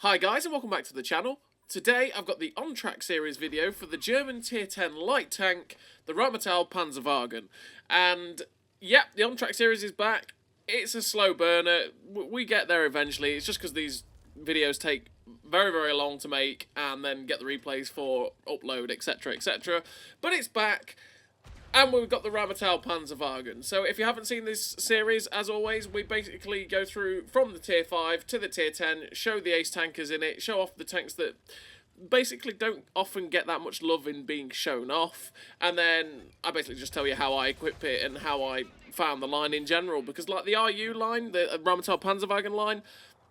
Hi guys and welcome back to the channel. Today I've got the on-track series video for the German Tier 10 light tank, the Rheinmetall Panzerwagen. And yep, the on-track series is back. It's a slow burner. We get there eventually. It's just because these videos take very long to make and then get the replays for upload, etc, etc. But it's back. And we've got the Rheinmetall Panzerwagen. So if you haven't seen this series, as always, we basically go through from the Tier 5 to the Tier 10, show the ace tankers in it, show off the tanks that basically don't often get that much love in being shown off, and then I basically just tell you how I equip it and how I found the line in general, because like the RU line, the Rheinmetall Panzerwagen line,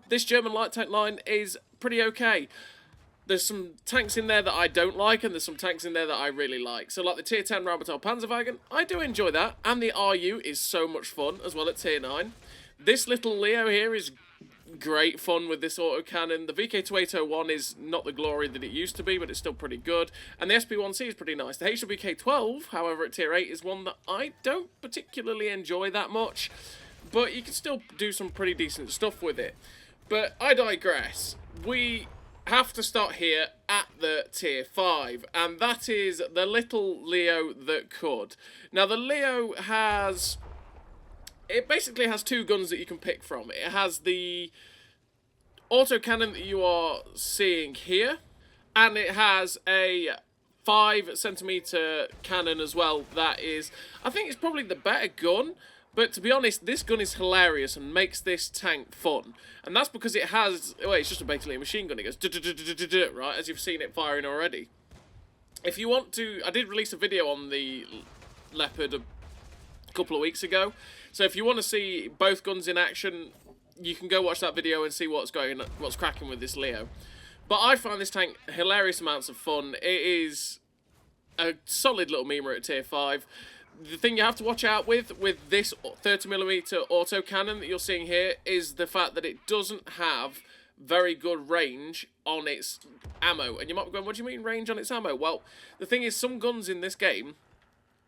this German light tank line is pretty okay. There's some tanks in there that I don't like, and there's some tanks in there that I really like. So like the Tier 10 Rheinmetall Panzerwagen, I do enjoy that, and the RU is so much fun as well at Tier 9. This little Leo here is great fun with this autocannon. The VK2801 is not the glory that it used to be, but it's still pretty good. And the SP1C is pretty nice. The HWK12, however, at Tier 8 is one that I don't particularly enjoy that much, but you can still do some pretty decent stuff with it. But I digress. We have to start here at the Tier 5, and that is the little Leo that could. Now, the Leo has... it basically has two guns that you can pick from. It has the autocannon that you are seeing here, and it has a 5cm cannon as well. That is, I think it's probably the better gun, but to be honest, this gun is hilarious and makes this tank fun. And that's because it has, well, it's just basically a machine gun. It goes, right, as you've seen it firing already. If you want to, I did release a video on the Leopard a couple of weeks ago. So if you want to see both guns in action, you can go watch that video and see what's cracking with this Leo. But I find this tank hilarious amounts of fun. It is a solid little memer at Tier 5. The thing you have to watch out with this 30mm autocannon that you're seeing here is the fact that it doesn't have very good range on its ammo. And you might be going, what do you mean range on its ammo? Well, the thing is, some guns in this game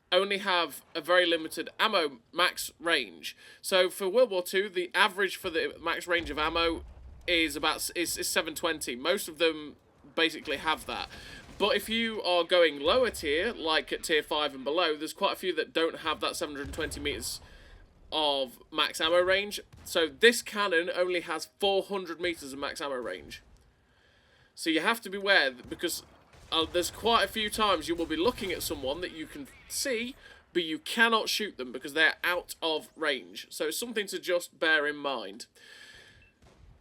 only have a very limited ammo max range. So for World War II, the average for the max range of ammo is 720. Most of them basically have that. But if you are going lower tier, like at Tier 5 and below, there's quite a few that don't have that 720 meters of max ammo range. So this cannon only has 400 meters of max ammo range. So you have to beware, because there's quite a few times you will be looking at someone that you can see, but you cannot shoot them because they're out of range. So it's something to just bear in mind.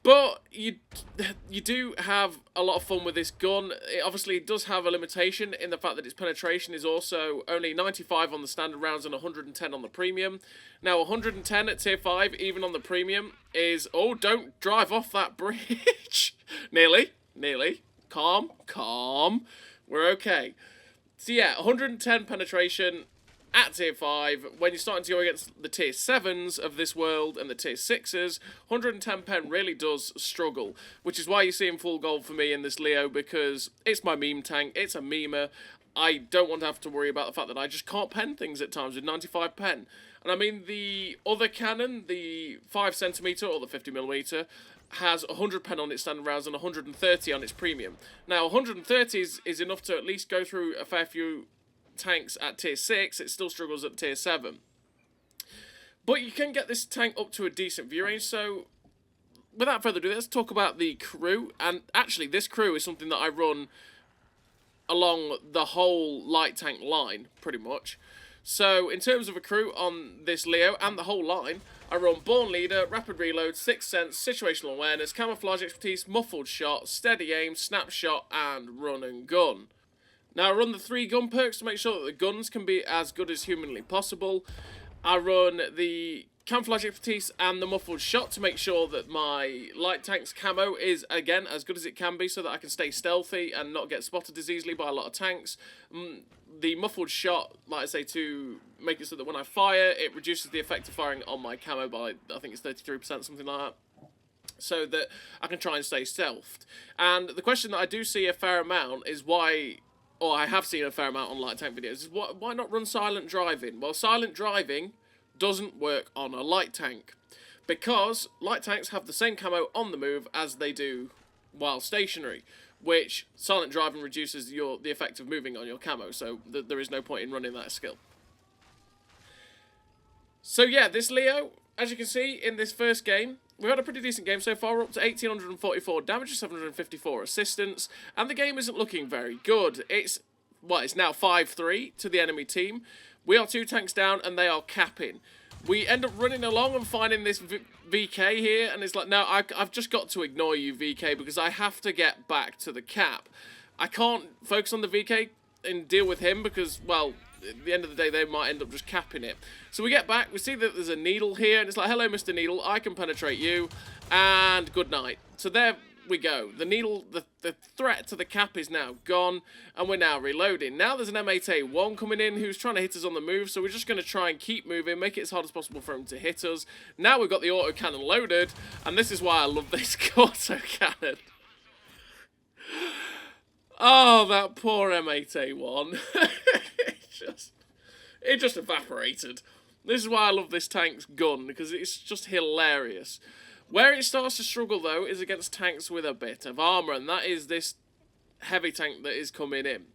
But you do have a lot of fun with this gun. It obviously does have a limitation in the fact that its penetration is also only 95 on the standard rounds and 110 on the premium. Now 110 at Tier 5, even on the premium, is... oh, don't drive off that bridge! Nearly. Calm. We're okay. So yeah, 110 penetration at Tier 5. When you're starting to go against the Tier 7s of this world and the Tier 6s, 110 pen really does struggle, which is why you see him full gold for me in this Leo, because it's my meme tank, it's a memer. I don't want to have to worry about the fact that I just can't pen things at times with 95 pen. And I mean, the other cannon, the 5cm or the 50mm, has 100 pen on its standard rounds and 130 on its premium. Now, 130 is enough to at least go through a fair few tanks at Tier 6. It still struggles at Tier 7. But you can get this tank up to a decent view range, so without further ado, let's talk about the crew. And actually, this crew is something that I run along the whole light tank line, pretty much. So, in terms of a crew on this Leo and the whole line, I run Born Leader, Rapid Reload, Sixth Sense, Situational Awareness, Camouflage Expertise, Muffled Shot, Steady Aim, Snapshot, and Run and Gun. Now, I run the 3 gun perks to make sure that the guns can be as good as humanly possible. I run the Camouflage Expertise and the Muffled Shot to make sure that my light tank's camo is, again, as good as it can be, so that I can stay stealthy and not get spotted as easily by a lot of tanks. The Muffled Shot, like I say, to make it so that when I fire, it reduces the effect of firing on my camo by, I think it's 33%, something like that, so that I can try and stay stealthed. And the question that I do see a fair amount is why... or I have seen a fair amount on light tank videos, is why not run silent driving? Well, silent driving doesn't work on a light tank, because light tanks have the same camo on the move as they do while stationary, which silent driving reduces the effect of moving on your camo, so there is no point in running that skill. So yeah, this Leo, as you can see in this first game, we've had a pretty decent game so far. We're up to 1,844 damage, 754 assistance, and the game isn't looking very good. It's now 5-3 to the enemy team. We are 2 tanks down, and they are capping. We end up running along and finding this VK here, and it's like, no, I've just got to ignore you, VK, because I have to get back to the cap. I can't focus on the VK and deal with him because, well, at the end of the day, they might end up just capping it. So we get back, we see that there's a needle here, and it's like, hello, Mr. Needle, I can penetrate you, and good night. So there we go. The needle, the threat to the cap is now gone, and we're now reloading. Now there's an M8A1 coming in who's trying to hit us on the move, so we're just going to try and keep moving, make it as hard as possible for him to hit us. Now we've got the autocannon loaded, and this is why I love this autocannon. Oh, that poor M8A1. It just evaporated. This is why I love this tank's gun, because it's just hilarious. Where it starts to struggle, though, is against tanks with a bit of armour, and that is this heavy tank that is coming in.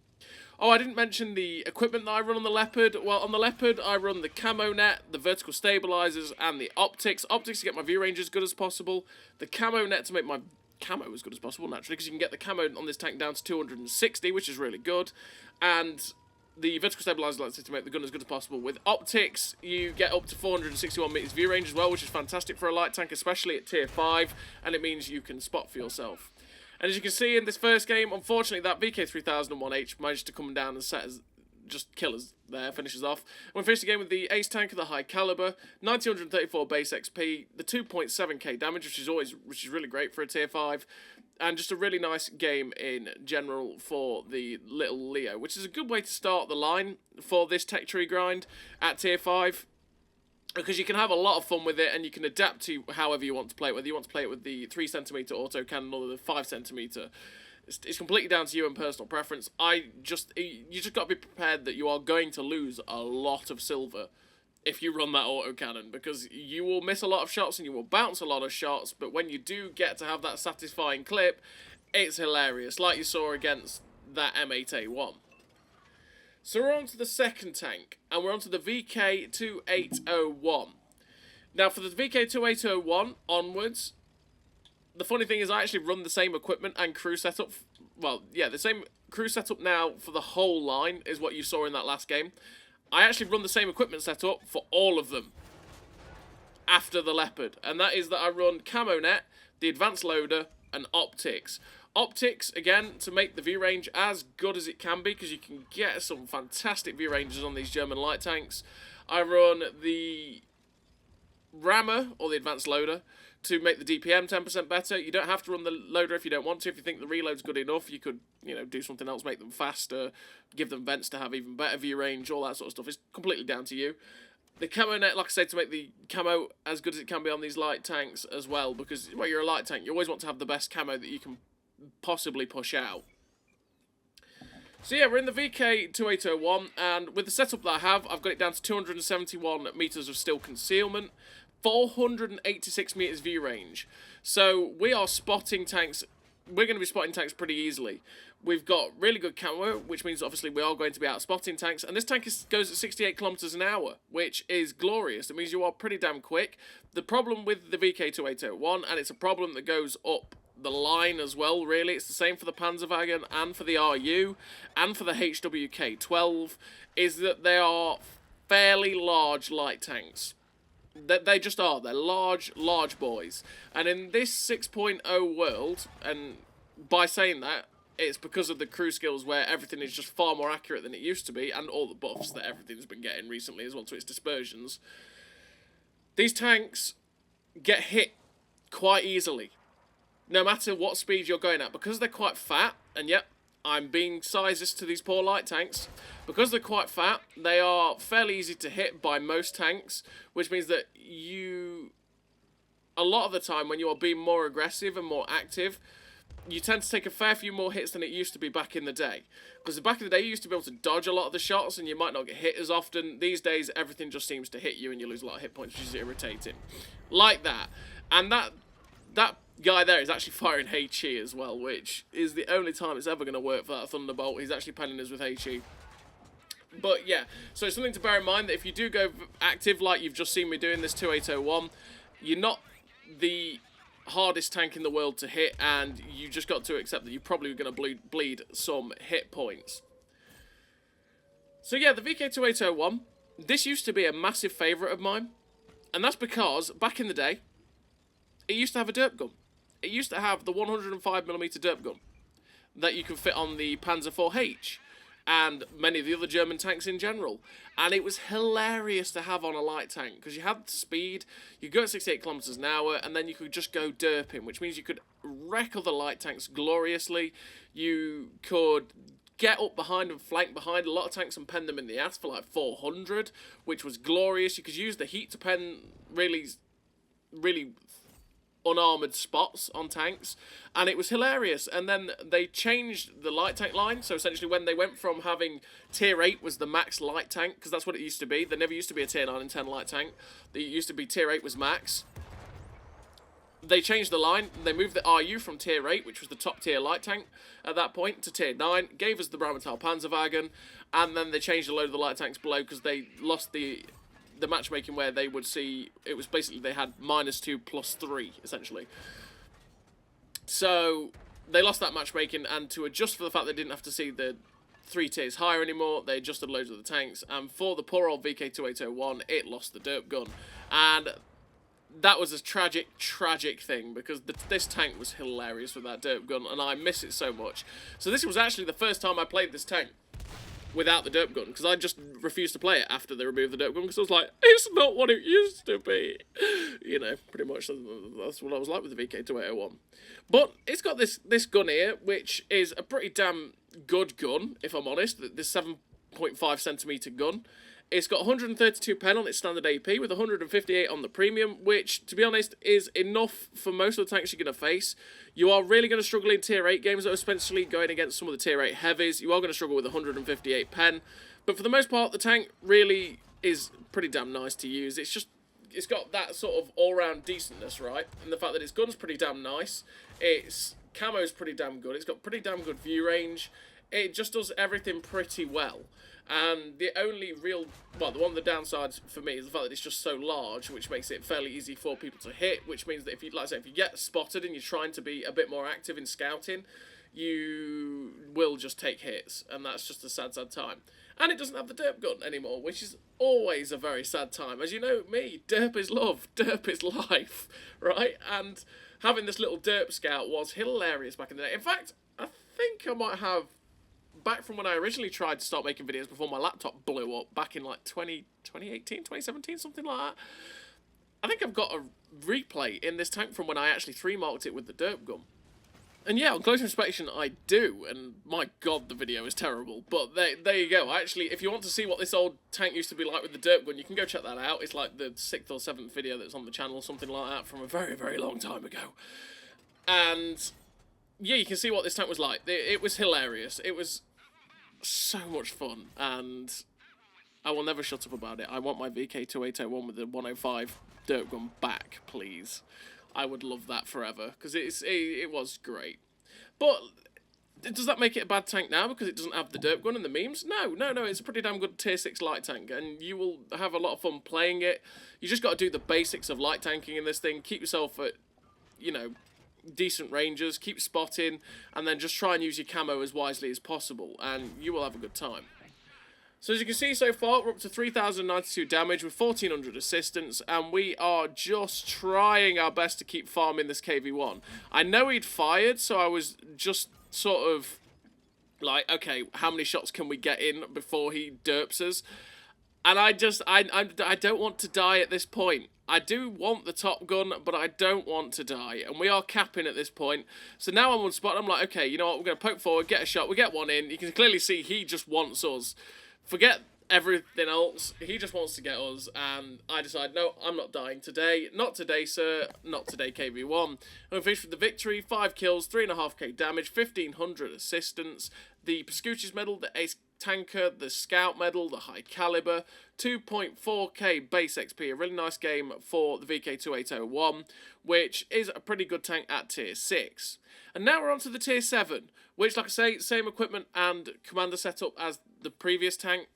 Oh, I didn't mention the equipment that I run on the Leopard. Well, on the Leopard, I run the camo net, the vertical stabilizers, and the optics. Optics to get my view range as good as possible. The camo net to make my camo as good as possible, naturally, because you can get the camo on this tank down to 260, which is really good. And the vertical stabilizer lets it to make the gun as good as possible. With optics, you get up to 461 meters view range as well, which is fantastic for a light tank, especially at tier 5, and it means you can spot for yourself. And as you can see in this first game, unfortunately, that VK3001H managed to come down and just kill us there, finishes off. And we finish the game with the ace tank of the high caliber, 934 base XP, the 2.7k damage, which is really great for a tier 5. And just a really nice game in general for the little Leo, which is a good way to start the line for this tech tree grind at tier 5. Because you can have a lot of fun with it, and you can adapt to however you want to play it. Whether you want to play it with the 3cm autocannon or the 5cm. It's completely down to you and personal preference. You just got to be prepared that you are going to lose a lot of silver if you run that autocannon, because you will miss a lot of shots and you will bounce a lot of shots, but when you do get to have that satisfying clip, it's hilarious, like you saw against that M8A1. So we're on to the second tank, and we're on to the VK2801. Now for the VK2801 onwards, the funny thing is I actually run the same equipment and crew setup, well, yeah, the same crew setup now for the whole line is what you saw in that last game. I actually run the same equipment setup for all of them after the Leopard, and that is that I run camo net, the advanced loader, and optics. Optics, again, to make the view range as good as it can be, because you can get some fantastic view ranges on these German light tanks. I run the rammer, or the advanced loader, to make the DPM 10% better. You don't have to run the loader if you don't want to. If you think the reload's good enough, you could, do something else, make them faster, give them vents to have even better view range, all that sort of stuff. It's completely down to you. The camo net, like I said, to make the camo as good as it can be on these light tanks as well, because, well, you're a light tank. You always want to have the best camo that you can possibly push out. So yeah, we're in the VK2801, and with the setup that I have, I've got it down to 271 meters of steel concealment, 486 meters view range. So we are spotting tanks. We're going to be spotting tanks pretty easily. We've got really good camo, which means obviously we are going to be out spotting tanks. And this tank goes at 68 kilometers an hour, which is glorious. It means you are pretty damn quick. The problem with the VK2801, and it's a problem that goes up the line as well, really. It's the same for the Panzerwagen and for the RU and for the HWK-12, is that they are fairly large light tanks. They just are. They're large boys. And in this 6.0 world, and by saying that, it's because of the crew skills where everything is just far more accurate than it used to be, and all the buffs that everything's been getting recently as well to its dispersions. These tanks get hit quite easily, no matter what speed you're going at, because they're quite fat, and yep, I'm being sizist to these poor light tanks. Because they're quite fat, they are fairly easy to hit by most tanks, which means that a lot of the time when you are being more aggressive and more active, you tend to take a fair few more hits than it used to be back in the day. Because back in the day, you used to be able to dodge a lot of the shots, and you might not get hit as often. These days, everything just seems to hit you, and you lose a lot of hit points, which is irritating. Like that. And that guy there is actually firing HE as well, which is the only time it's ever going to work for that Thunderbolt. He's actually penning us with HE. But yeah, so it's something to bear in mind that if you do go active like you've just seen me doing this 2801, you're not the hardest tank in the world to hit, and you just got to accept that you're probably going to bleed some hit points. So yeah, the VK2801, this used to be a massive favourite of mine, and that's because back in the day, it used to have a derp gun. It used to have the 105mm derp gun that you could fit on the Panzer IV-H and many of the other German tanks in general. And it was hilarious to have on a light tank, because you had the speed, you go at 68 kilometers an hour, and then you could just go derping, which means you could wreck other light tanks gloriously. You could get up behind and flank behind a lot of tanks and pen them in the ass for like 400, which was glorious. You could use the heat to pen really unarmoured spots on tanks, and it was hilarious. And then they changed the light tank line, so essentially when they went from having tier 8 was the max light tank, because that's what it used to be. There never used to be a tier 9 and 10 light tank. It used to be tier 8 was max. They changed the line, they moved the RU from tier 8, which was the top tier light tank at that point, to tier 9, gave us the Rheinmetall Panzerwagen, and then they changed a load of the light tanks below because they lost the matchmaking where they would see, it was basically they had -2 +3 essentially. So they lost that matchmaking, and to adjust for the fact they didn't have to see the 3 tiers higher anymore, they adjusted loads of the tanks, and for the poor old VK2801, it lost the derp gun. And that was a tragic thing, because this tank was hilarious with that derp gun, and I miss it so much. So this was actually the first time I played this tank without the derp gun, because I just refused to play it after they removed the derp gun, because I was like, it's not what it used to be. You know, pretty much that's what I was like with the VK2801. But it's got this gun here, which is a pretty damn good gun, if I'm honest, this 7.5cm gun. It's got 132 pen on its standard AP with 158 on the premium, which, to be honest, is enough for most of the tanks you're going to face. You are really going to struggle in tier 8 games, though, especially going against some of the tier 8 heavies. You are going to struggle with 158 pen. But for the most part, the tank really is pretty damn nice to use. It's got that sort of all-round decentness, right? And the fact that its gun's pretty damn nice. Its camo's pretty damn good. It's got pretty damn good view range. It just does everything pretty well. And the only real, well, one of the downsides for me is the fact that it's just so large, which makes it fairly easy for people to hit, which means that if you, like I say, if you get spotted and you're trying to be a bit more active in scouting, you will just take hits, and that's just a sad time. And it doesn't have the derp gun anymore, which is always a very sad time. As you know me, derp is love, derp is life, right? And having this little derp scout was hilarious back in the day. In fact, I think I might have, back from when I originally tried to start making videos before my laptop blew up, back in like 2018, 2017, something like that, I think I've got a replay in this tank from when I actually 3-marked it with the derp gun. And yeah, on close inspection, I do, and my god, the video is terrible. But there you go. Actually, if you want to see what this old tank used to be like with the derp gun, you can go check that out. It's like the 6th or 7th video that's on the channel, something like that, from a very, very long time ago. And yeah, you can see what this tank was like. It was hilarious. It was so much fun, and I will never shut up about it. I want my VK2801 with the 105 derp gun back, please. I would love that forever, because it was great. But does that make it a bad tank now because it doesn't have the derp gun and the memes? No, it's a pretty damn good tier 6 light tank, and you will have a lot of fun playing it. You just got to do the basics of light tanking in this thing. Keep yourself at, you know, decent ranges, keep spotting, and then just try and use your camo as wisely as possible, and you will have a good time. So as you can see so far, we're up to 3,092 damage with 1,400 assistance, and we are just trying our best to keep farming this KV-1. I know he'd fired, so I was just sort of like, okay, how many shots can we get in before he derps us? And I don't want to die at this point. I do want the top gun, but I don't want to die. And we are capping at this point. So now I'm on spot. I'm like, okay, you know what? We're going to poke forward, get a shot. We get one in. You can clearly see he just wants us. Forget everything else. He just wants to get us. And I decide, no, I'm not dying today. Not today, sir. Not today, KV-1. I'm finished with the victory. 5 kills, 3.5k damage, 1,500 assistance. The Pascucci's medal, the Ace tanker, the scout medal, the high caliber, 2.4k base XP, a really nice game for the VK2801, which is a pretty good tank at tier 6. And now we're on to the tier 7, which, like I say, same equipment and commander setup as the previous tank.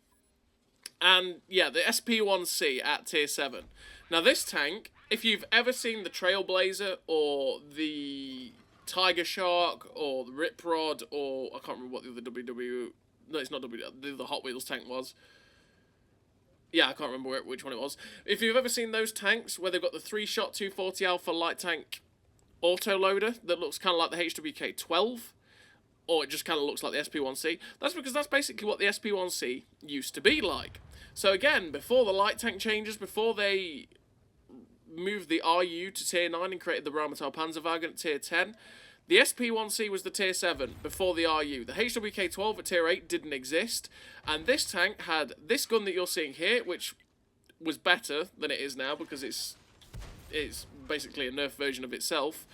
And yeah, the SP1C at tier 7. Now this tank, if you've ever seen the Trailblazer or the Tiger Shark or the Rip Rod, or I can't remember what the other no, it's not the Hot Wheels tank was. Yeah, I can't remember which one it was. If you've ever seen those tanks where they've got the 3-shot 240 Alpha light tank autoloader that looks kind of like the HWK-12, or it just kind of looks like the SP1C, that's because that's basically what the SP1C used to be like. So again, before the light tank changes, before they moved the RU to tier 9 and created the Rheinmetall Panzerwagen at tier 10, the SP1C was the tier 7 before the RU. The HWK-12 at tier 8 didn't exist, and this tank had this gun that you're seeing here, which was better than it is now because it's basically a nerf version of itself.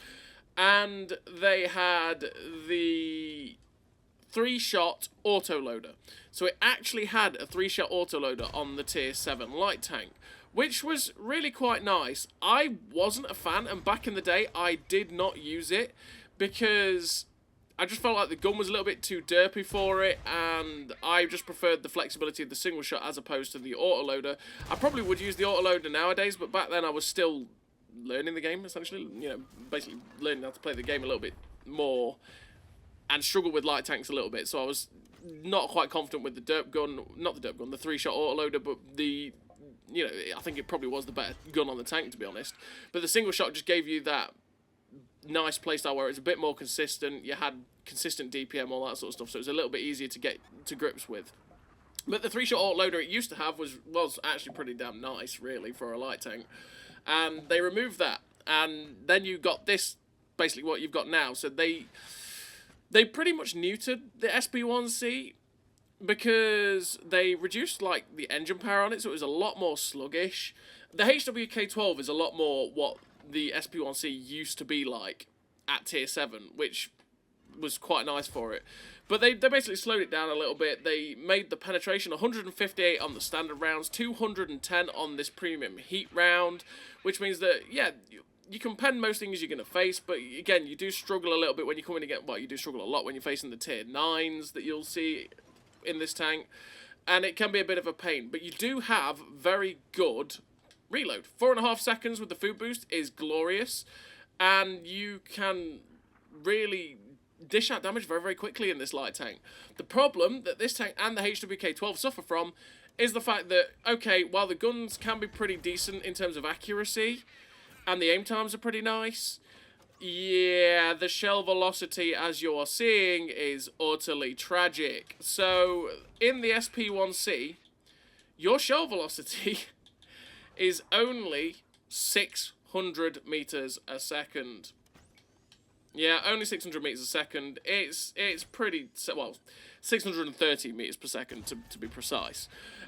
And they had the 3-shot autoloader. So it actually had a 3-shot autoloader on the tier 7 light tank, which was really quite nice. I wasn't a fan, and back in the day I did not use it because I just felt like the gun was a little bit too derpy for it, and I just preferred the flexibility of the single shot as opposed to the autoloader. I probably would use the autoloader nowadays, but back then I was still learning the game, essentially, you know, basically learning how to play the game a little bit more, and struggled with light tanks a little bit, so I was not quite confident with the Derp gun, not the Derp gun, the 3-shot autoloader, but the, you know, I think it probably was the better gun on the tank, to be honest. But the single shot just gave you that nice playstyle where it's a bit more consistent, you had consistent DPM, all that sort of stuff, so it was a little bit easier to get to grips with. But the 3-shot autoloader it used to have was actually pretty damn nice, really, for a light tank. And they removed that, and then you got this, basically what you've got now. So they pretty much neutered the SP1C because they reduced, like, the engine power on it, so it was a lot more sluggish. The HWK-12 is a lot more what the SP1C used to be like at tier 7, which was quite nice for it. But they basically slowed it down a little bit. They made the penetration 158 on the standard rounds, 210 on this premium heat round, which means that, yeah, you can pen most things you're going to face, but again, you do struggle a little bit when you come in again. Well, you do struggle a lot when you're facing the tier 9s that you'll see in this tank, and it can be a bit of a pain. But you do have very good reload. 4.5 seconds with the food boost is glorious, and you can really dish out damage very, very quickly in this light tank. The problem that this tank and the HWK-12 suffer from is the fact that, okay, while the guns can be pretty decent in terms of accuracy, and the aim times are pretty nice, yeah, the shell velocity, as you're seeing, is utterly tragic. So, in the SP1C, your shell velocity is only 600 meters a second. Yeah, only 600 meters a second. It's pretty, well, 630 meters per second to be precise.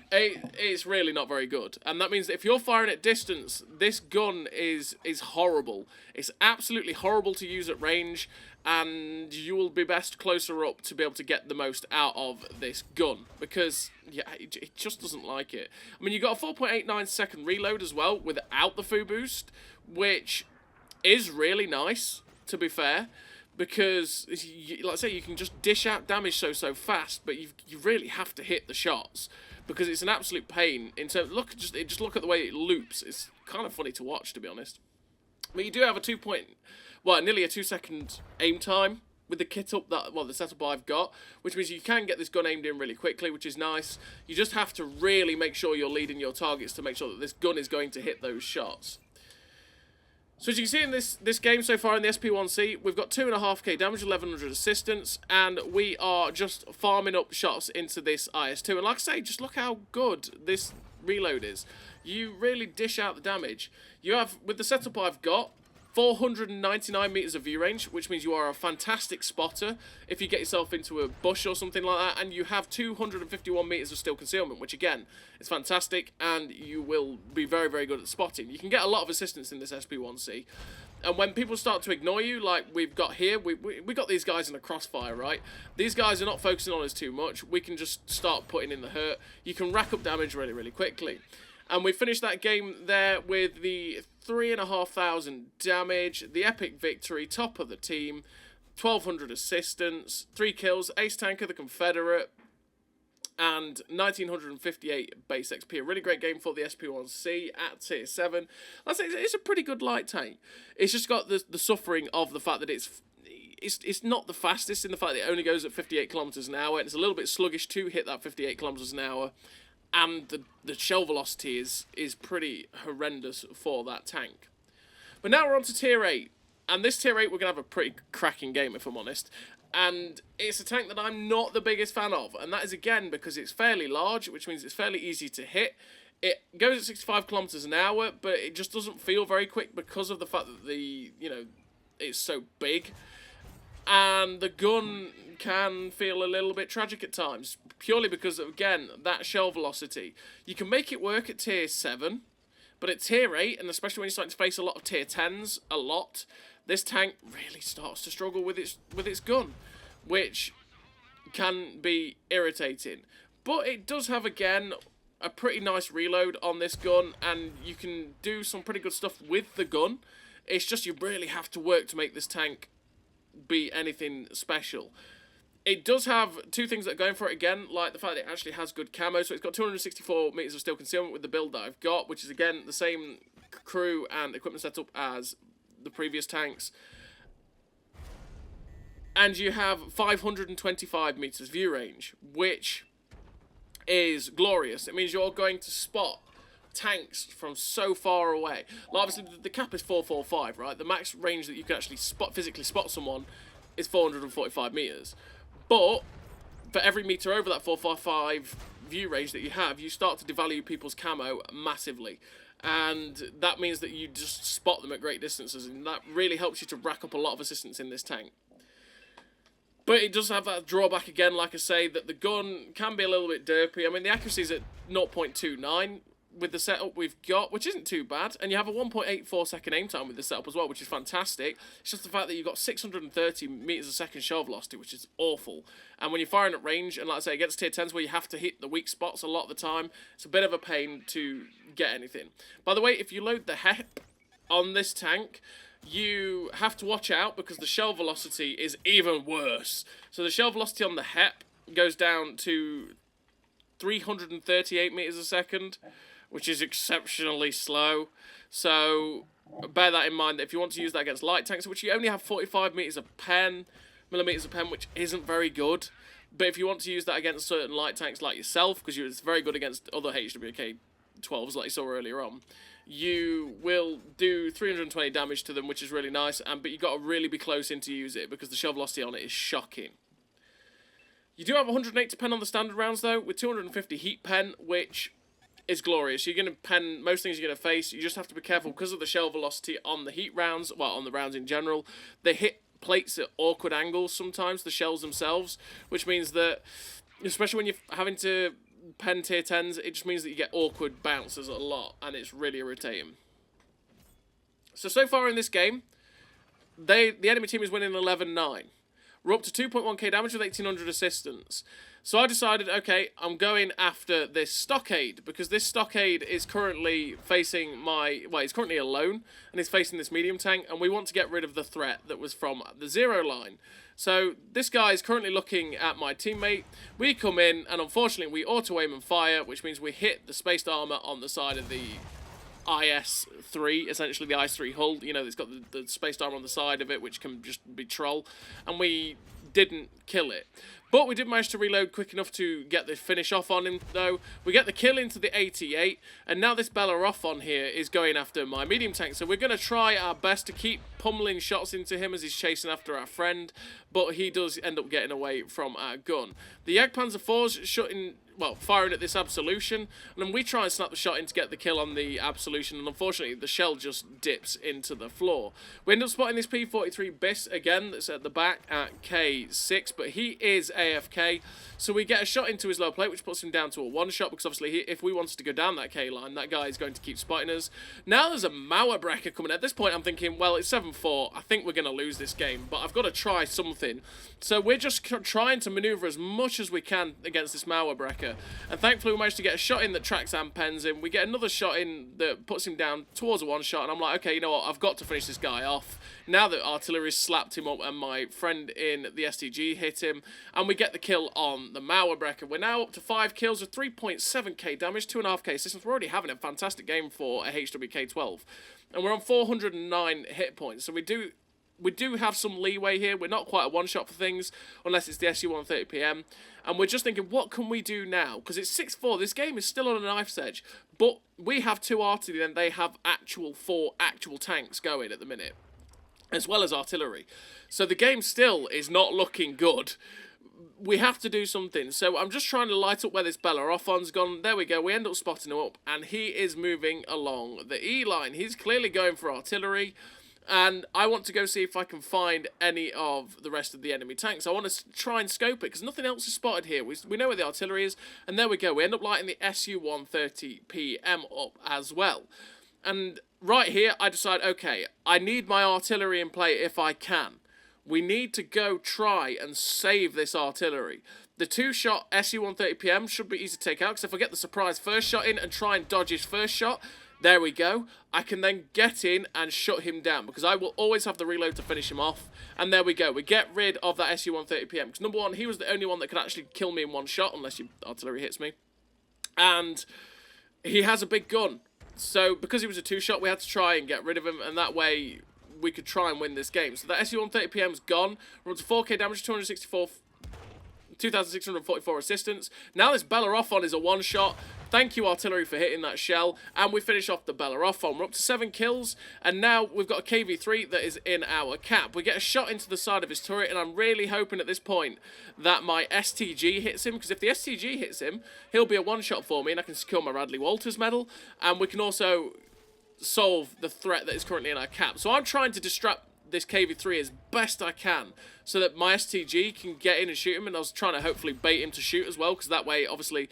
It's really not very good, and that means that if you're firing at distance, this gun is horrible. It's absolutely horrible to use at range, and you will be best closer up to be able to get the most out of this gun, because yeah, it just doesn't like it. I mean, you got a 4.89 second reload as well without the foo boost, which is really nice, to be fair, because, like I say, you can just dish out damage so fast, but you really have to hit the shots, because it's an absolute pain in terms. Just look at the way it loops. It's kind of funny to watch, to be honest. But you do have nearly a 2-second aim time with the kit up the setup I've got, which means you can get this gun aimed in really quickly, which is nice. You just have to really make sure you're leading your targets to make sure that this gun is going to hit those shots. So as you can see in this game so far in the SP1C, we've got 2.5k damage, 1100 assistance, and we are just farming up shots into this IS-2. And like I say, just look how good this reload is. You really dish out the damage. You have, with the setup I've got, 499 meters of view range, which means you are a fantastic spotter if you get yourself into a bush or something like that, and you have 251 meters of still concealment, which again is fantastic, and you will be very, very good at spotting. You can get a lot of assistance in this SP1C. And when people start to ignore you, like we've got here, we got these guys in a crossfire, right? These guys are not focusing on us too much. We can just start putting in the hurt. You can rack up damage really, really quickly. And we finished that game there with the 3,500 damage, the epic victory, top of the team, 1,200 assistance, 3 kills, ace tanker, the Confederate, and 1,958 base XP. A really great game for the SP1C at tier 7. I'd say it's a pretty good light tank. It's just got the suffering of the fact that it's not the fastest, in the fact that it only goes at 58 kilometers an hour. And it's a little bit sluggish to hit that 58 kilometers an hour. And the shell velocity is pretty horrendous for that tank. But now we're on to tier 8. And this tier 8, we're going to have a pretty cracking game, if I'm honest. And it's a tank that I'm not the biggest fan of. And that is, again, because it's fairly large, which means it's fairly easy to hit. It goes at 65 kilometers an hour, but it just doesn't feel very quick because of the fact that it's so big. And the gun can feel a little bit tragic at times, purely because of, again, that shell velocity. You can make it work at tier 7, but at tier 8, and especially when you're starting to face a lot of tier 10s, this tank really starts to struggle with its gun, which can be irritating. But it does have, again, a pretty nice reload on this gun, and you can do some pretty good stuff with the gun. It's just you really have to work to make this tank be anything special. It does have 2 things that are going for it, again, like the fact that it actually has good camo. So it's got 264 meters of steel concealment with the build that I've got, which is, again, the same crew and equipment setup as the previous tanks. And you have 525 meters view range, which is glorious. It means you're going to spot tanks from so far away. Like, obviously, the cap is 445, right? The max range that you can actually physically spot someone is 445 meters. But for every meter over that 445 view range that you have, you start to devalue people's camo massively. And that means that you just spot them at great distances, and that really helps you to rack up a lot of assistance in this tank. But it does have that drawback again, like I say, that the gun can be a little bit derpy. I mean, the accuracy is at 0.29 with the setup we've got, which isn't too bad. And you have a 1.84 second aim time with the setup as well, which is fantastic. It's just the fact that you've got 630 meters a second shell velocity, which is awful. And when you're firing at range, and like I say, against tier 10s where you have to hit the weak spots a lot of the time, it's a bit of a pain to get anything. By the way, if you load the HEP on this tank, you have to watch out because the shell velocity is even worse. So the shell velocity on the HEP goes down to 338 meters a second, which is exceptionally slow. So bear that in mind, that if you want to use that against light tanks, which you only have 45 meters a pen, millimeters a pen, which isn't very good. But if you want to use that against certain light tanks like yourself, because it's very good against other HWK 12s like you saw earlier on, you will do 320 damage to them, which is really nice. But you've got to really be close in to use it because the shell velocity on it is shocking. You do have 180 pen on the standard rounds though, with 250 heat pen, which is glorious. You're going to pen most things you're going to face. You just have to be careful because of the shell velocity on the heat rounds, well, on the rounds in general. They hit plates at awkward angles sometimes, the shells themselves, which means that, especially when you're having to pen tier 10s, it just means that you get awkward bounces a lot, and it's really irritating. So far in this game, the enemy team is winning 11-9. We're up to 2.1k damage with 1,800 assistance. So I decided, okay, I'm going after this stockade, because this stockade is currently facing he's currently alone, and he's facing this medium tank, and we want to get rid of the threat that was from the zero line. So this guy is currently looking at my teammate. We come in, and unfortunately we auto-aim and fire, which means we hit the spaced armor on the side of the IS-3, essentially the IS-3 hull. You know, it's got the spaced armor on the side of it, which can just be troll, and we didn't kill it. But we did manage to reload quick enough to get the finish off on him, though. We get the kill into the 88, and now this Bellerophon here is going after my medium tank. So we're going to try our best to keep pummeling shots into him as he's chasing after our friend, but he does end up getting away from our gun. The Jagdpanzer 4's firing at this Absolution, and then we try and snap the shot in to get the kill on the Absolution, and unfortunately the shell just dips into the floor. We end up spotting this P-43 BIS again that's at the back at K6, but but he is AFK. So we get a shot into his lower plate, which puts him down to a one-shot, because obviously if we wanted to go down that K-line, that guy is going to keep spotting us. Now there's a Mauerbrecher coming. At this point, I'm thinking, well, it's 7-4. I think we're going to lose this game, but I've got to try something. So we're just trying to maneuver as much as we can against this Mauerbrecher. And thankfully, we managed to get a shot in that tracks and pens him. We get another shot in that puts him down towards a one-shot, and I'm like, okay, you know what? I've got to finish this guy off. Now that artillery slapped him up and my friend in the STG hit him, and we get the kill on the Mauerbrecher. We're now up to 5 kills with 3.7k damage, 2.5k assistance. We're already having a fantastic game for a HWK-12. And we're on 409 hit points, so we do have some leeway here. We're not quite a one-shot for things, unless it's the SU-130PM. And we're just thinking, what can we do now? Because it's 6-4. This game is still on a knife's edge. But we have 2 artillery, and they have 4 actual tanks going at the minute, as well as artillery. So the game still is not looking good. We have to do something. So I'm just trying to light up where this Bellerophon's gone. There we go. We end up spotting him up, and he is moving along the E-line. He's clearly going for artillery. And I want to go see if I can find any of the rest of the enemy tanks. I want to try and scope it, because nothing else is spotted here. We know where the artillery is, and there we go. We end up lighting the SU-130PM up as well. And right here, I decide, okay, I need my artillery in play if I can. We need to go try and save this artillery. The 2-shot SU-130PM should be easy to take out, because if I get the surprise first shot in and try and dodge his first shot, there we go. I can then get in and shut him down, because I will always have the reload to finish him off. And there we go. We get rid of that SU-130PM, because number one, he was the only one that could actually kill me in one shot, unless your artillery hits me. And he has a big gun. So because he was a 2-shot, we had to try and get rid of him, and that way we could try and win this game. So the SU-130PM's gone. We're up to 4k damage, 2,644 assistance. Now this Bellerophon is a one-shot. Thank you, artillery, for hitting that shell. And we finish off the Bellerophon. We're up to 7 kills. And now we've got a KV-3 that is in our cap. We get a shot into the side of his turret. And I'm really hoping at this point that my STG hits him. Because if the STG hits him, he'll be a one-shot for me. And I can secure my Radley Walters medal. And we can also solve the threat that is currently in our cap. So I'm trying to distract this KV-3 as best I can, so that my STG can get in and shoot him, and I was trying to hopefully bait him to shoot as well, because that way, obviously,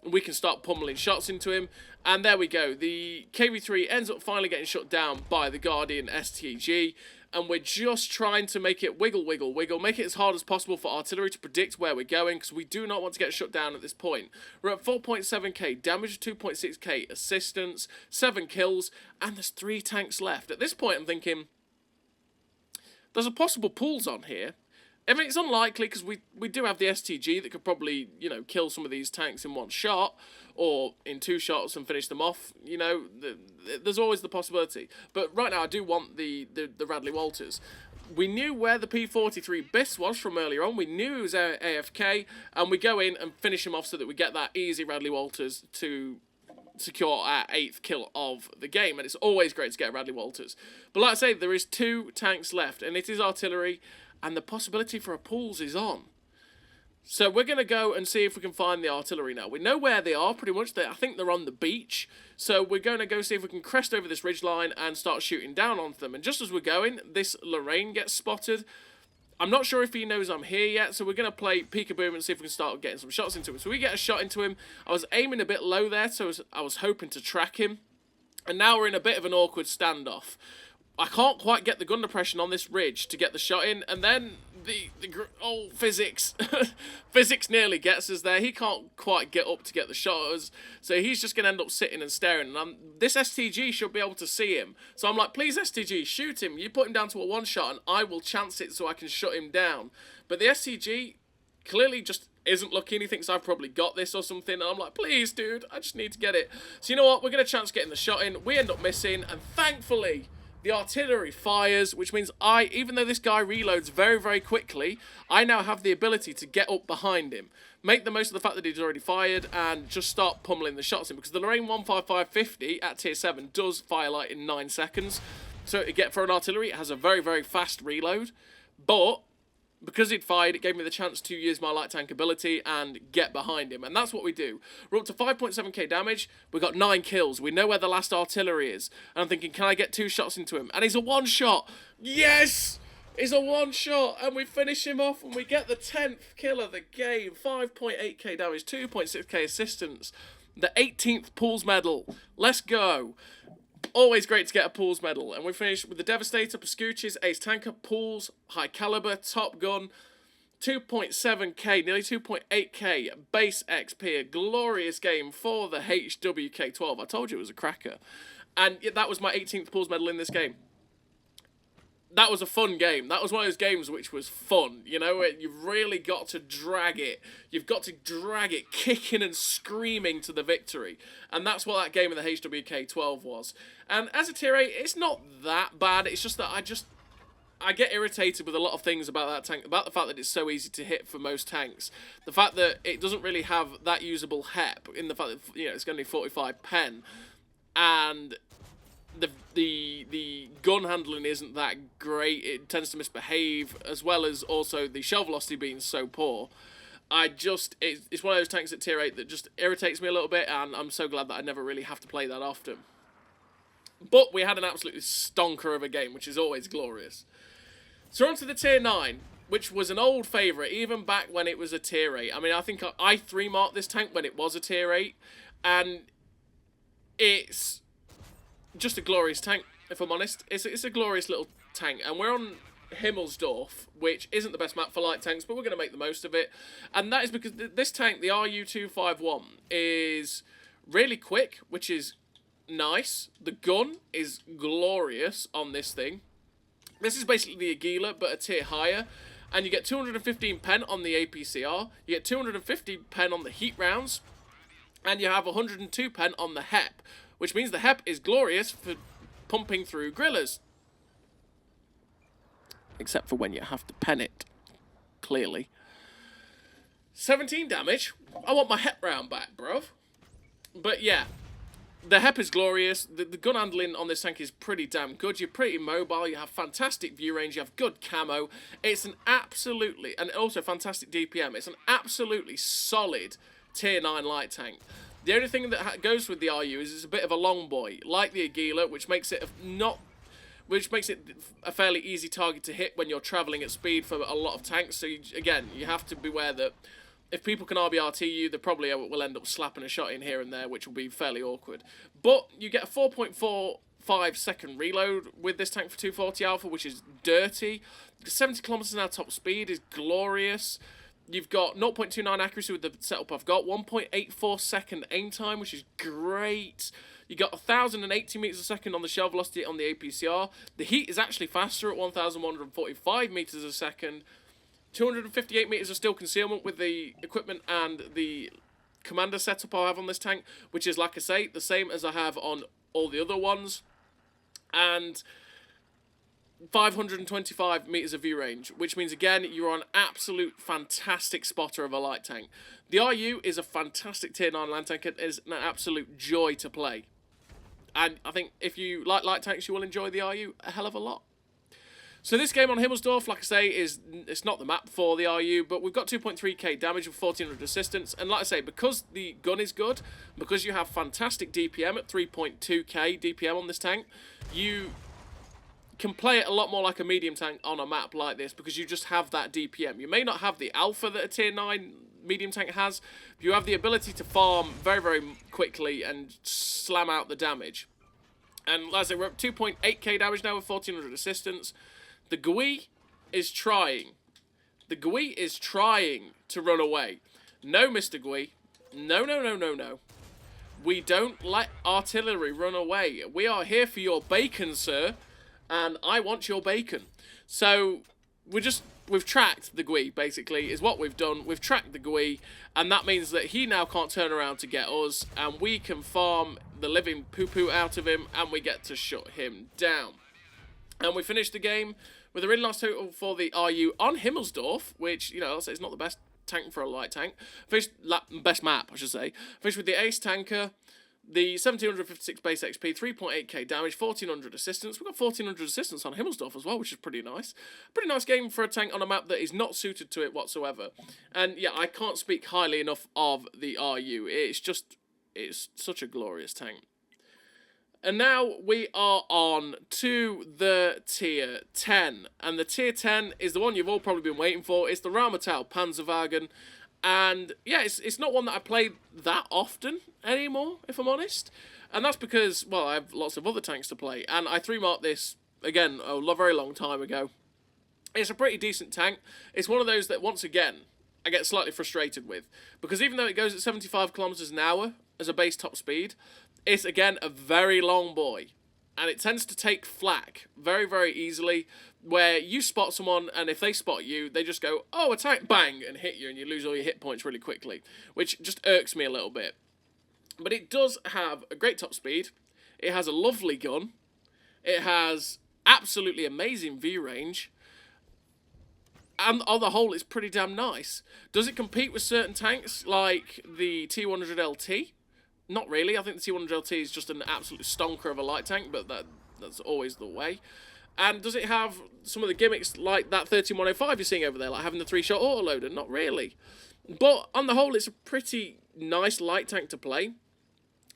we can start pummeling shots into him. And there we go. The KV-3 ends up finally getting shut down by the Guardian STG, and we're just trying to make it wiggle, wiggle, wiggle, make it as hard as possible for artillery to predict where we're going, because we do not want to get shut down at this point. We're at 4.7k damage, 2.6k assistance, 7 kills, and there's 3 tanks left. At this point, I'm thinking, there's a possible pools on here. I mean, it's unlikely, because we do have the STG that could probably, you know, kill some of these tanks in one shot, or in 2 shots and finish them off. You know, there's always the possibility. But right now, I do want the Radley Walters. We knew where the P43 Biss was from earlier on. We knew he was AFK, and we go in and finish him off so that we get that easy Radley Walters to secure our 8th kill of the game. And it's always great to get Radley Walters. But like I say, there is 2 tanks left, and it is artillery, and the possibility for a pools is on. So we're going to go and see if we can find the artillery now. We know where they are pretty much. I think they're on the beach. So we're going to go see if we can crest over this ridgeline and start shooting down onto them. And just as we're going, this Lorraine gets spotted. I'm not sure if he knows I'm here yet, so we're going to play peekaboo and see if we can start getting some shots into him. So we get a shot into him. I was aiming a bit low there, so I was hoping to track him. And now we're in a bit of an awkward standoff. I can't quite get the gun depression on this ridge to get the shot in, and then physics. Physics nearly gets us there. He can't quite get up to get the shot at us, so he's just going to end up sitting and staring, and this STG should be able to see him. So I'm like, please STG, shoot him. You put him down to a one-shot, and I will chance it so I can shut him down. But the STG clearly just isn't looking. He thinks I've probably got this or something, and I'm like, please, dude, I just need to get it. So you know what? We're going to chance getting the shot in. We end up missing, and thankfully, the artillery fires, which means even though this guy reloads very, very quickly, I now have the ability to get up behind him, make the most of the fact that he's already fired, and just start pummeling the shots in, because the Lorraine 15550 at tier 7 does fire like in 9 seconds. So for an artillery, it has a very, very fast reload, but because he'd fired, it gave me the chance to use my light tank ability and get behind him. And that's what we do. We're up to 5.7k damage. We've got 9 kills. We know where the last artillery is. And I'm thinking, can I get 2 shots into him? And he's a one-shot. Yes! is a one-shot, and we finish him off, and we get the 10th kill of the game. 5.8k damage, 2.6k assistance, the 18th Pools Medal. Let's go. Always great to get a Pools Medal. And we finish with the Devastator, Pascucci's, Ace Tanker, Pools, High Caliber, Top Gun, 2.7k, nearly 2.8k base XP. A glorious game for the HWK12. I told you it was a cracker. And that was my 18th Pools Medal in this game. That was a fun game. That was one of those games which was fun. You know, you've really got to drag it. You've got to drag it kicking and screaming to the victory. And that's what that game in the HWK12 was. And as a tier 8, it's not that bad. It's just that I get irritated with a lot of things about that tank. About the fact that it's so easy to hit for most tanks. The fact that it doesn't really have that usable HEP. In the fact that, you know, it's going to be 45 pen. And the gun handling isn't that great. It tends to misbehave, as well as also the shell velocity being so poor. It's one of those tanks at tier 8 that just irritates me a little bit, and I'm so glad that I never really have to play that often. But we had an absolutely stonker of a game, which is always glorious. So on to the tier 9, which was an old favourite, even back when it was a tier 8. I mean, I think I 3-marked this tank when it was a tier 8, and it's just a glorious tank, if I'm honest. It's a glorious little tank, and we're on Himmelsdorf, which isn't the best map for light tanks, but we're going to make the most of it. And that is because this tank, the RU251, is really quick, which is nice. The gun is glorious on this thing. This is basically the Aguila, but a tier higher. And you get 215 pen on the APCR, you get 250 pen on the heat rounds, and you have 102 pen on the HEP, which means the HEP is glorious for pumping through grillers. Except for when you have to pen it, clearly. 17 damage. I want my HEP round back, bruv. But yeah, the HEP is glorious. The gun handling on this tank is pretty damn good. You're pretty mobile. You have fantastic view range. You have good camo. It's an absolutely, and also fantastic DPM. It's an absolutely solid tier 9 light tank. The only thing that goes with the RU is it's a bit of a long boy, like the Aguila, which makes it a fairly easy target to hit when you're travelling at speed for a lot of tanks. So again, you have to beware that if people can RBRT you, they probably will end up slapping a shot in here and there, which will be fairly awkward. But you get a 4.45 second reload with this tank for 240 alpha, which is dirty. 70 kilometers an hour top speed is glorious. You've got 0.29 accuracy with the setup I've got, 1.84 second aim time, which is great. You got 1,080 meters a second on the shell velocity on the APCR. The heat is actually faster at 1,145 meters a second. 258 meters of steel concealment with the equipment and the commander setup I have on this tank, which is, like I say, the same as I have on all the other ones. And 525 meters of view range, which means, again, you're on absolute fantastic spotter of a light tank. The RU is a fantastic tier 9 land tank. It is an absolute joy to play. And I think if you like light tanks, you will enjoy the RU a hell of a lot. So this game on Himmelsdorf, like I say, it's not the map for the RU, but we've got 2.3k damage with 1400 assistance. And like I say, because the gun is good, because you have fantastic DPM at 3.2k DPM on this tank, you can play it a lot more like a medium tank on a map like this, because you just have that DPM. You may not have the alpha that a tier 9 medium tank has, but you have the ability to farm very, very quickly and slam out the damage. And like I say, we're up 2.8k damage now with 1400 assistance. The GUI is trying. The GUI is trying to run away. No, Mr. GUI. No, no, no, no, no. We don't let artillery run away. We are here for your bacon, sir. And I want your bacon. So we've tracked the GUI, basically, is what we've done. We've tracked the GUI, and that means that he now can't turn around to get us, and we can farm the living poo-poo out of him, and we get to shut him down. And we finished the game with a really nice total for the RU on Himmelsdorf, which, you know, I'll say it's not the best tank for a light tank. Best map, I should say. Finished with the Ace Tanker, the 1756 base XP, 3.8k damage, 1400 assistance. We've got 1400 assistance on Himmelsdorf as well, which is pretty nice. Pretty nice game for a tank on a map that is not suited to it whatsoever. And yeah, I can't speak highly enough of the RU. It's such a glorious tank. And now we are on to the Tier 10. And the Tier 10 is the one you've all probably been waiting for. It's the Rheinmetall Panzerwagen. And yeah, it's not one that I play that often anymore, if I'm honest. And that's because, well, I have lots of other tanks to play. And I 3-marked this, again, a very long time ago. It's a pretty decent tank. It's one of those that, once again, I get slightly frustrated with. Because even though it goes at 75 kilometers an hour as a base top speed, it's, again, a very long boy. And it tends to take flak very, very easily, where you spot someone, and if they spot you, they just go, oh, attack, bang, and hit you, and you lose all your hit points really quickly, which just irks me a little bit. But it does have a great top speed. It has a lovely gun. It has absolutely amazing view range. And on the whole, it's pretty damn nice. Does it compete with certain tanks like the T100LT? Not really. I think the T100LT is just an absolute stonker of a light tank, but that's always the way. And does it have some of the gimmicks like that 13105 you're seeing over there, like having the 3-shot autoloader? Not really. But on the whole, it's a pretty nice light tank to play.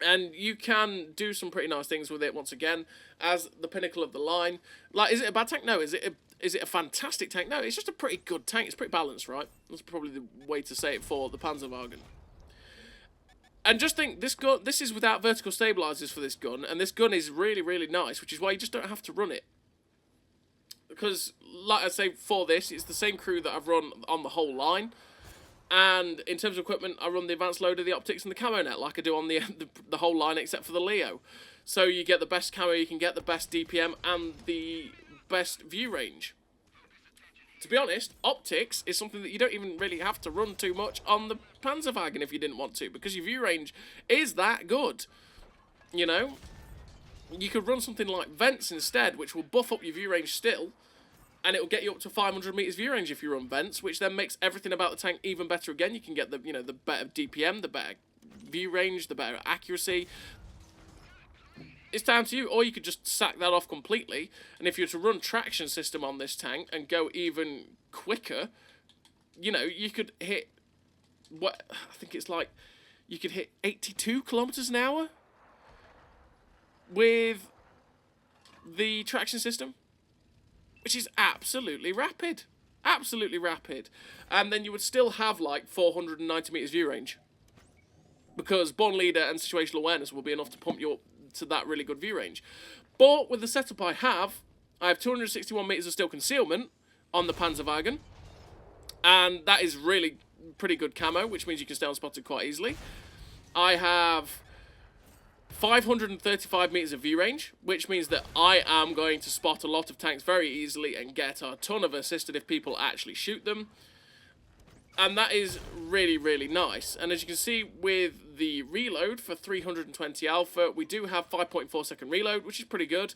And you can do some pretty nice things with it, once again, as the pinnacle of the line. Like, is it a bad tank? No. Is it a fantastic tank? No, it's just a pretty good tank. It's pretty balanced, right? That's probably the way to say it for the Panzerwagen. And just think, this is without vertical stabilizers for this gun, and this gun is really, really nice, which is why you just don't have to run it. Because, like I say, for this, it's the same crew that I've run on the whole line. And in terms of equipment, I run the advanced loader, the optics, and the camo net, like I do on the whole line, except for the Leo. So you get the best camo, you can get the best DPM, and the best view range. To be honest, optics is something that you don't even really have to run too much on the Panzerwagen if you didn't want to, because your view range is that good. You know? You could run something like vents instead, which will buff up your view range still, and it will get you up to 500 meters view range if you run vents, which then makes everything about the tank even better again. You can get the better DPM, the better view range, the better accuracy. It's down to you, or you could just sack that off completely, and if you were to run traction system on this tank and go even quicker, you know, you could hit, what, I think it's like, you could hit 82 kilometers an hour with the traction system, which is absolutely rapid. Absolutely rapid. And then you would still have like 490 meters view range, because Born Leader and situational awareness will be enough to pump you up to that really good view range. But with the setup I have 261 meters of steel concealment on the Panzerwagen, and that is really pretty good camo, which means you can stay unspotted quite easily. I have 535 meters of view range, which means that I am going to spot a lot of tanks very easily and get a ton of assisted if people actually shoot them. And that is really, really nice. And as you can see with the reload for 320 alpha, we do have 5.4 second reload, which is pretty good.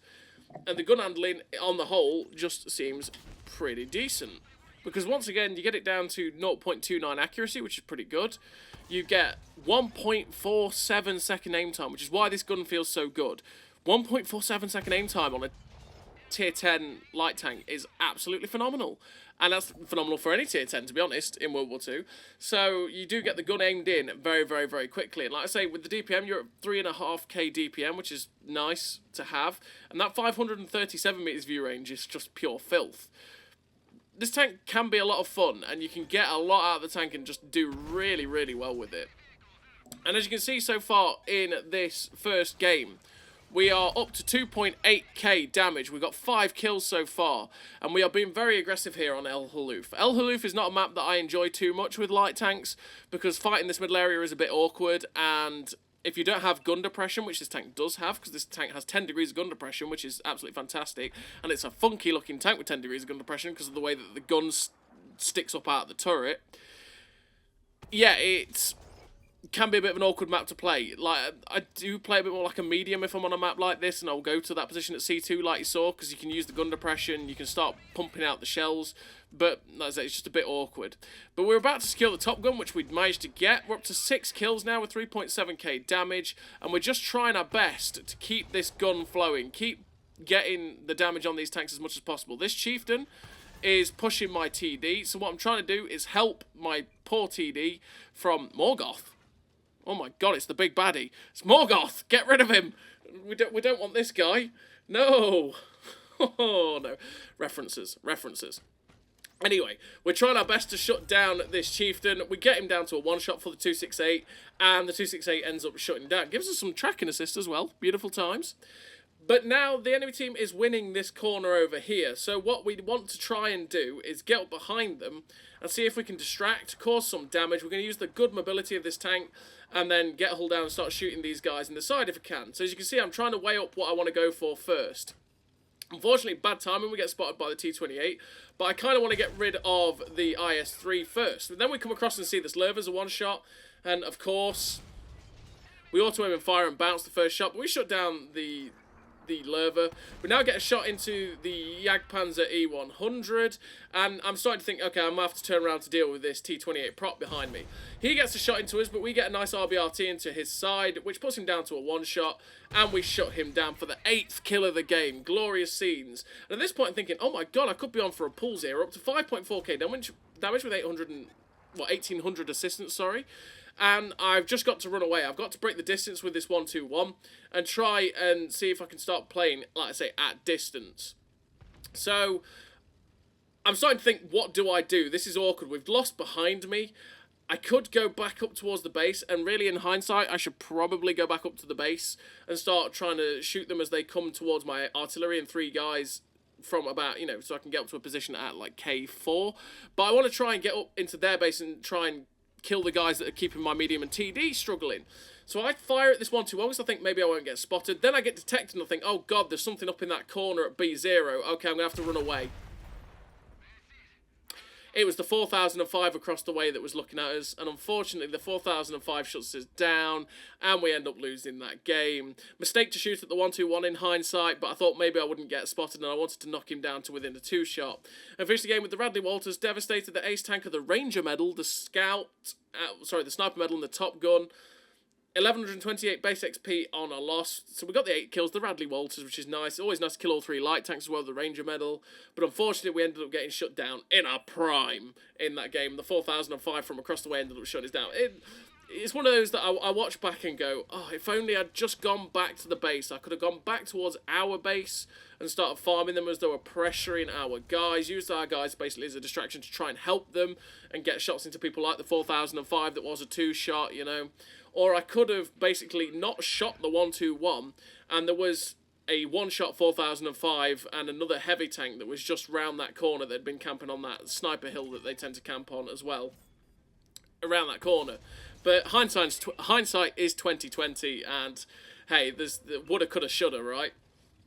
And the gun handling on the whole just seems pretty decent. Because once again, you get it down to 0.29 accuracy, which is pretty good. You get 1.47 second aim time, which is why this gun feels so good. 1.47 second aim time on a tier 10 light tank is absolutely phenomenal. And that's phenomenal for any tier 10, to be honest, in World War II. So you do get the gun aimed in very, very, very quickly. And like I say, with the DPM, you're at 3.5k DPM, which is nice to have. And that 537 meters view range is just pure filth. This tank can be a lot of fun, and you can get a lot out of the tank and just do really, really well with it. And as you can see so far in this first game, we are up to 2.8k damage. We've got 5 kills so far, and we are being very aggressive here on El Halouf. El Halouf is not a map that I enjoy too much with light tanks, because fighting this middle area is a bit awkward, and if you don't have gun depression, which this tank does have, because this tank has 10 degrees of gun depression, which is absolutely fantastic, and it's a funky looking tank with 10 degrees of gun depression because of the way that the gun sticks up out of the turret. Yeah, it can be a bit of an awkward map to play. Like, I do play a bit more like a medium if I'm on a map like this, and I'll go to that position at C2 like you saw, because you can use the gun depression, you can start pumping out the shells, but like I say, it's just a bit awkward. But we're about to secure the top gun, which we'd managed to get. We're up to 6 kills now with 3.7k damage, and we're just trying our best to keep this gun flowing, keep getting the damage on these tanks as much as possible. This chieftain is pushing my TD, so what I'm trying to do is help my poor TD from Morgoth. Oh my god, it's the big baddie. It's Morgoth! Get rid of him! We don't want this guy. No. Oh, no. References. Anyway, we're trying our best to shut down this chieftain. We get him down to a one-shot for the 268, and the 268 ends up shutting down. Gives us some tracking assist as well. Beautiful times. But now the enemy team is winning this corner over here. So what we want to try and do is get up behind them and see if we can distract, cause some damage. We're going to use the good mobility of this tank and then get hull down and start shooting these guys in the side if we can. So as you can see, I'm trying to weigh up what I want to go for first. Unfortunately, bad timing, we get spotted by the T-28, but I kind of want to get rid of the IS-3 first. But then we come across and see this Leopard as a one-shot, and of course, we auto-aim and fire and bounce the first shot, but we shut down the Leopard. We now get a shot into the Jagdpanzer E100, and I'm starting to think, okay, I'm going to have to turn around to deal with this T-28 prop behind me. He gets a shot into us, but we get a nice RBRT into his side, which puts him down to a one-shot, and we shut him down for the 8th kill of the game. Glorious scenes. And at this point, I'm thinking, oh my god, I could be on for a pulls here. Up to 5.4k damage with 1800 assistance, sorry. And I've just got to run away. I've got to break the distance with this 1-2-1 and try and see if I can start playing, like I say, at distance. So I'm starting to think, what do I do? This is awkward. We've lost behind me. I could go back up towards the base, and really in hindsight, I should probably go back up to the base and start trying to shoot them as they come towards my artillery and 3 guys from about, you know, so I can get up to a position at like K4. But I want to try and get up into their base and try and kill the guys that are keeping my medium and TD struggling. So I fire at this 1-2-1 because I think maybe I won't get spotted. Then I get detected and I think, oh god, there's something up in that corner at B0. Okay, I'm going to have to run away. It was the 4005 across the way that was looking at us, and unfortunately the 4005 shuts us down, and we end up losing that game. Mistake to shoot at the 1-2-1 in hindsight, but I thought maybe I wouldn't get spotted, and I wanted to knock him down to within a 2-shot. And finished the game with the Radley Walters, devastated the ace tanker, the Ranger medal, the Sniper medal, and the Top Gun. 1128 base XP on a loss. So we got the 8 kills, the Radley Walters, which is nice. Always nice to kill all 3 light tanks as well, the Ranger medal. But unfortunately, we ended up getting shut down in our prime in that game. The 4005 from across the way ended up shutting us down. It's one of those that I watch back and go, oh, if only I'd just gone back to the base. I could have gone back towards our base and started farming them as they were pressuring our guys. Used our guys basically as a distraction to try and help them and get shots into people like the 4005 that was a 2-shot, you know. Or I could have basically not shot the 1-2-1, and there was a 1-shot 4005 and another heavy tank that was just round that corner that had been camping on that sniper hill that they tend to camp on as well, around that corner. But hindsight is 2020, and hey, there's the woulda, coulda, shoulda, right?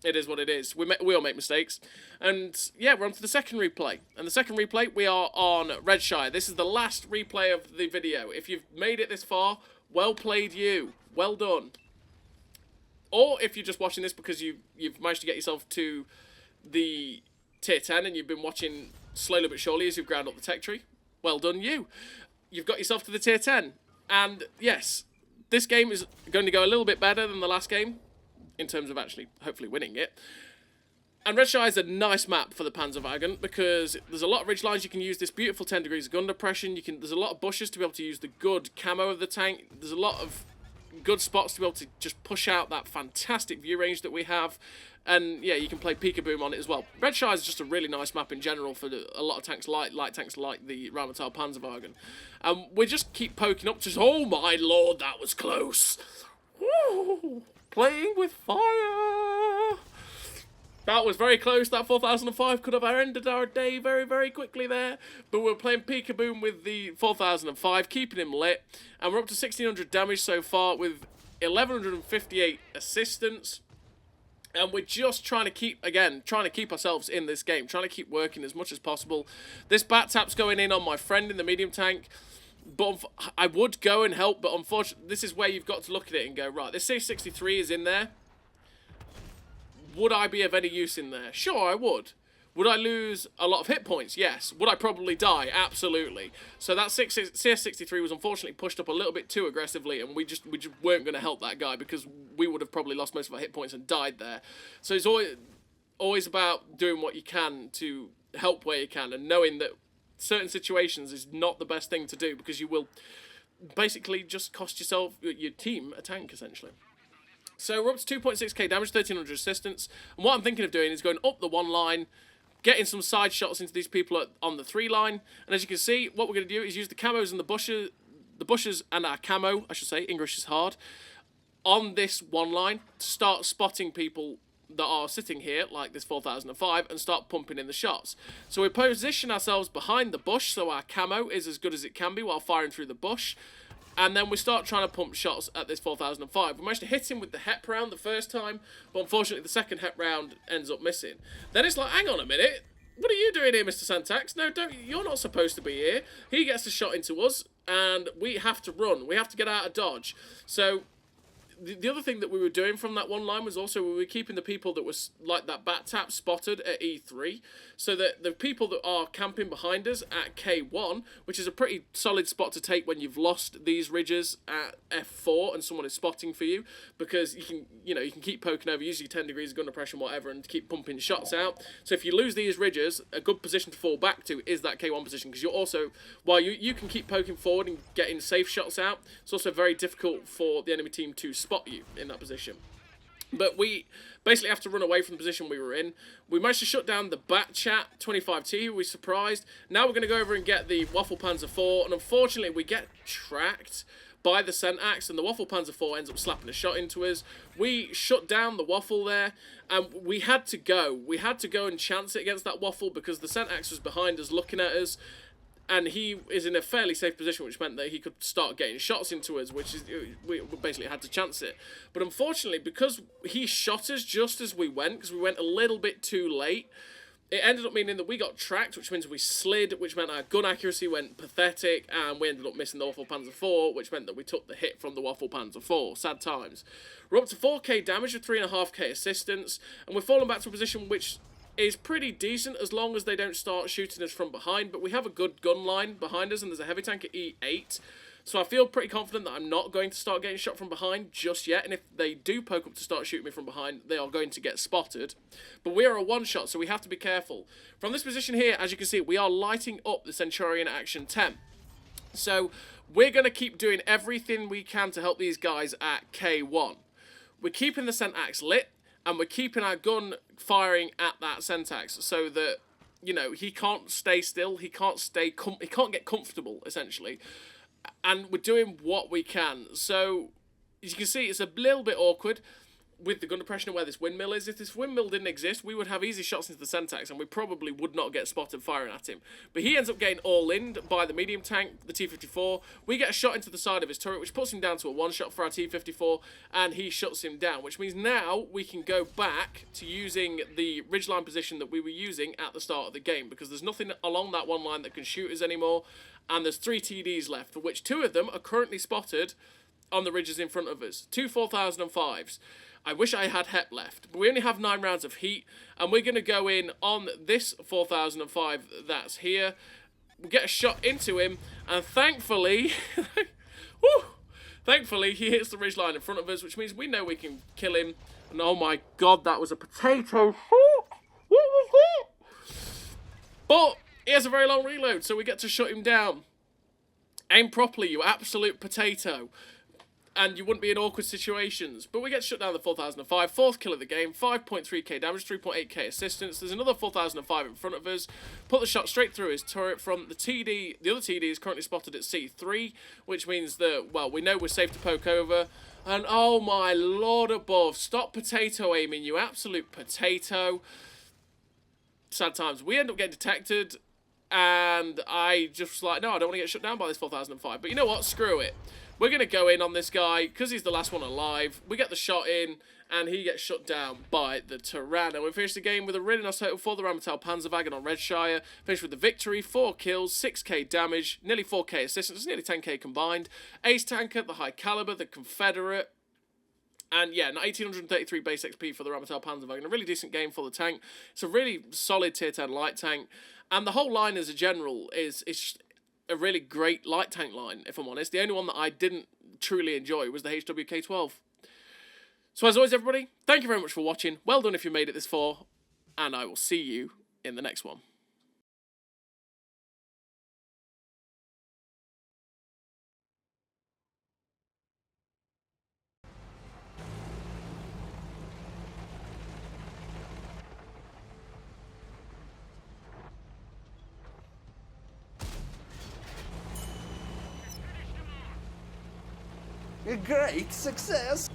It is what it is. We all make mistakes. And yeah, we're on to the second replay. And the second replay, we are on Redshire. This is the last replay of the video. If you've made it this far, well played you. Well done. Or if you're just watching this because you've managed to get yourself to the tier 10 and you've been watching slowly but surely as you've ground up the tech tree, well done you. You've got yourself to the tier 10. And yes, this game is going to go a little bit better than the last game in terms of actually hopefully winning it. And Redshire is a nice map for the Panzerwagen because there's a lot of ridge lines. You can use this beautiful 10 degrees of gun depression. There's a lot of bushes to be able to use the good camo of the tank. There's a lot of good spots to be able to just push out that fantastic view range that we have. And yeah, you can play peekaboo on it as well. Redshire is just a really nice map in general for a lot of tanks, light tanks like the Rheinmetall Panzerwagen. We just keep poking up to, oh my lord, that was close. Woo! Playing with fire. That was very close. That 4005 could have ended our day very, very quickly there. But we're playing peekaboo with the 4005, keeping him lit. And we're up to 1600 damage so far with 1158 assistance. And we're just trying to keep ourselves in this game. Trying to keep working as much as possible. This bat tap's going in on my friend in the medium tank. But I would go and help, but unfortunately, this is where you've got to look at it and go, right, this C63 is in there. Would I be of any use in there? Sure, I would. Would I lose a lot of hit points? Yes. Would I probably die? Absolutely. So that CS63 was unfortunately pushed up a little bit too aggressively, and we just weren't going to help that guy because we would have probably lost most of our hit points and died there. So it's always about doing what you can to help where you can, and knowing that certain situations is not the best thing to do because you will basically just cost your team a tank, essentially. So we're up to 2.6k damage, 1300 assistance, and what I'm thinking of doing is going up the 1 line, getting some side shots into these people on the 3 line, and as you can see, what we're going to do is use the camos and the bushes and our camo, I should say, English is hard, on this 1 line to start spotting people that are sitting here, like this 4005, and start pumping in the shots. So we position ourselves behind the bush, so our camo is as good as it can be while firing through the bush. And then we start trying to pump shots at this 4005. We managed to hit him with the HEP round the first time, but unfortunately the second HEP round ends up missing. Then it's like, hang on a minute, what are you doing here, Mr. Santax? No, you're not supposed to be here. He gets a shot into us, and we have to run. We have to get out of dodge. So the other thing that we were doing from that 1 line was also we were keeping the people that was like that bat tap spotted at E3, so that the people that are camping behind us at K1, which is a pretty solid spot to take when you've lost these ridges at F4 and someone is spotting for you, because you can keep poking over, usually 10 degrees of gun depression, whatever, and keep pumping shots out. So if you lose these ridges, a good position to fall back to is that K1 position, because you're also, while you can keep poking forward and getting safe shots out, it's also very difficult for the enemy team to spot you in that position. But we basically have to run away from the position we were in. We managed to shut down the Bat Chat 25T, who we surprised. Now we're going to go over and get the Waffle Panzer 4, and unfortunately we get tracked by the Sentax, and the Waffle Panzer 4 ends up slapping a shot into us. We shut down the Waffle there, and we had to go. We had to go and chance it against that Waffle because the Sentax was behind us looking at us, and he is in a fairly safe position, which meant that he could start getting shots into us, which is, we basically had to chance it. But unfortunately, because he shot us just as we went, because we went a little bit too late, it ended up meaning that we got tracked, which means we slid, which meant our gun accuracy went pathetic, and we ended up missing the Waffle Panzer 4, which meant that we took the hit from the Waffle Panzer 4. Sad times. We're up to 4k damage with 3.5k assistance, and we're falling back to a position which is pretty decent as long as they don't start shooting us from behind, but we have a good gun line behind us, and there's a heavy tank at E8, so I feel pretty confident that I'm not going to start getting shot from behind just yet, and if they do poke up to start shooting me from behind, they are going to get spotted. But we are a one-shot, so we have to be careful. From this position here, as you can see, we are lighting up the Centurion Action 10. So we're going to keep doing everything we can to help these guys at K1. We're keeping the Sentax lit, and we're keeping our gun firing at that Sentax so that, you know, he can't stay still, he can't get comfortable, essentially. And we're doing what we can. So, as you can see, it's a little bit awkward with the gun depression and where this windmill is. If this windmill didn't exist, we would have easy shots into the Sentax, and we probably would not get spotted firing at him. But he ends up getting all-in by the medium tank, the T-54. We get a shot into the side of his turret, which puts him down to a one-shot for our T-54, and he shuts him down, which means now we can go back to using the ridgeline position that we were using at the start of the game, because there's nothing along that one line that can shoot us anymore, and there's 3 TDs left, for which 2 of them are currently spotted on the ridges in front of us. 2 4005s. I wish I had HEP left, but we only have 9 rounds of heat, and we're going to go in on this 4005 that's here. We'll get a shot into him, and thankfully, woo, thankfully he hits the ridgeline in front of us, which means we know we can kill him. And oh my god, that was a potato. What was that? But he has a very long reload, so we get to shut him down. Aim properly, you absolute potato. And you wouldn't be in awkward situations. But we get shut down the 4005, 4th kill of the game, 5.3k damage, 3.8k assistance. There's another 4005 in front of us. Put the shot straight through his turret from the TD. The other TD is currently spotted at C3, which means that, well, we know we're safe to poke over. And oh my lord above, stop potato aiming, you absolute potato. Sad times. We end up getting detected, and I just like, no, I don't want to get shut down by this 4005. But you know what? Screw it. We're going to go in on this guy, because he's the last one alive. We get the shot in, and he gets shut down by the Tyranno. We finish the game with a really nice total for the Rheinmetall Panzerwagen on Redshire. Finish with the victory, 4 kills, 6k damage, nearly 4k assistance, nearly 10k combined. Ace Tanker, the High Caliber, the Confederate. And yeah, 1833 base XP for the Rheinmetall Panzerwagen. A really decent game for the tank. It's a really solid tier 10 light tank. And the whole line as a general is a really great light tank line, if I'm honest. The only one that I didn't truly enjoy was the HWK-12. So as always, everybody, thank you very much for watching. Well done if you made it this far, and I will see you in the next one. A great success.